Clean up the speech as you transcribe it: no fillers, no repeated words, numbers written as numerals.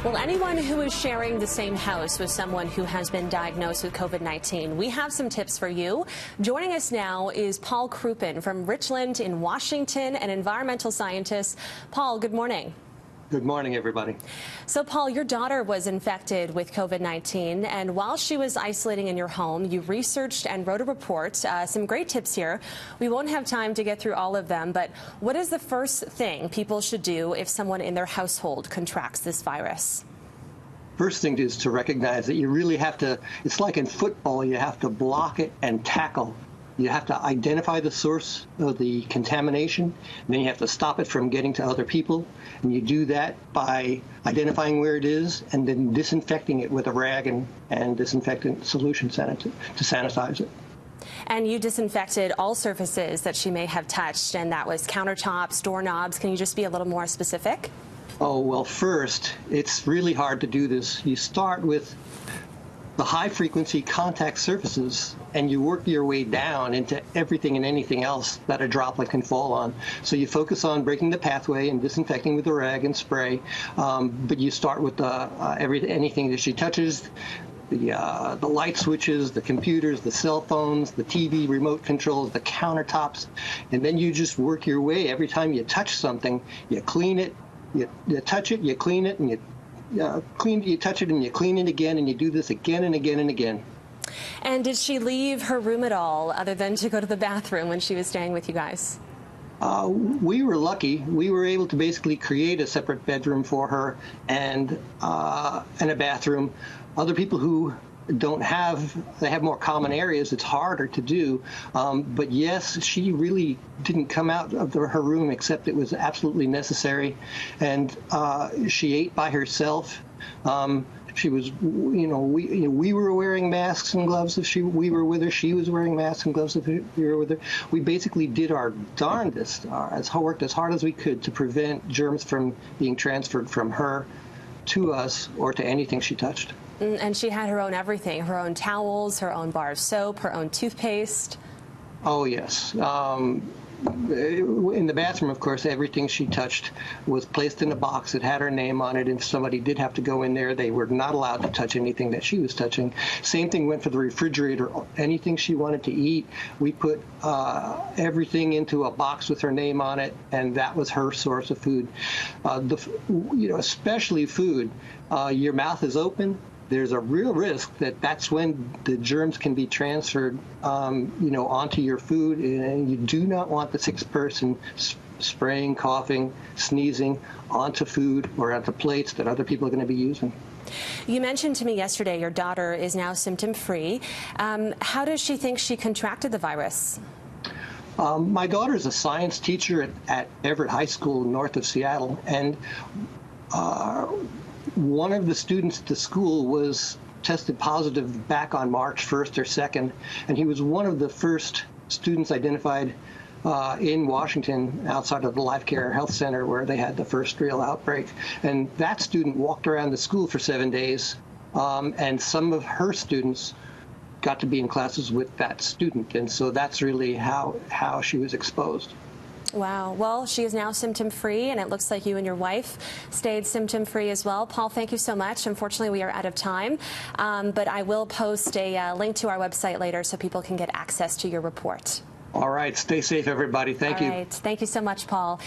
Well, anyone who is sharing the same house with someone who has been diagnosed with COVID-19, we have some tips for you. Joining us now is Paul Crouppen from Richland in Washington, an environmental scientist. Paul, good morning. Good morning, everybody. So, Paul, your daughter was infected with COVID-19, and while she was isolating in your home, you researched and wrote a report. Some great tips here. We won't have time to get through all of them, but what is the first thing people should do if someone in their household contracts this virus? First thing is to recognize that you really have to, it's like in football, you have to block it and tackle. You have to identify the source of the contamination, and then you have to stop it from getting to other people. And you do that by identifying where it is and then disinfecting it with a rag and disinfectant solution to sanitize it. And you disinfected all surfaces that she may have touched, and that was countertops, doorknobs. Can you just be a little more specific? Oh, well, first, it's really hard to do this. You start with the high-frequency contact surfaces, and you work your way down into everything and anything else that a droplet can fall on. So you focus on breaking the pathway and disinfecting with a rag and spray, but you start with anything that she touches, the light switches, the computers, the cell phones, the TV remote controls, the countertops, and then you just work your way. Every time you touch something, you clean it, you touch it, you clean it, and you touch it and you clean it again, and you do this again and again and again. And did she leave her room at all, other than to go to the bathroom when she was staying with you guys? We were lucky. We were able to basically create a separate bedroom for her and a bathroom. Other people who they have more common areas, it's harder to do. But yes, she really didn't come out of her room except it was absolutely necessary. And she ate by herself. She was, we were wearing masks and gloves if we were with her. She was wearing masks and gloves if we were with her. We basically did our darndest, worked as hard as we could to prevent germs from being transferred from her to us or to anything she touched. And she had her own everything, her own towels, her own bar of soap, her own toothpaste. Oh, yes. In the bathroom, of course, everything she touched was placed in a box. It had her name on it. If somebody did have to go in there, they were not allowed to touch anything that she was touching. Same thing went for the refrigerator. Anything she wanted to eat, we put everything into a box with her name on it, and that was her source of food. Especially food. Your mouth is open. There's a real risk that that's when the germs can be transferred, onto your food, and you do not want the sick person spraying, coughing, sneezing onto food or onto plates that other people are going to be using. You mentioned to me yesterday your daughter is now symptom-free. How does she think she contracted the virus? My daughter is a science teacher at Everett High School north of Seattle, and one of the students at the school was tested positive back on March 1st or 2nd, and he was one of the first students identified in Washington outside of the Life Care Health Center where they had the first real outbreak. And that student walked around the school for 7 days, and some of her students got to be in classes with that student, and so that's really how she was exposed. Wow. Well, she is now symptom-free, and it looks like you and your wife stayed symptom-free as well. Paul, thank you so much. Unfortunately, we are out of time, but I will post a link to our website later so people can get access to your report. All right. Stay safe, everybody. Thank you. All right. Thank you so much, Paul.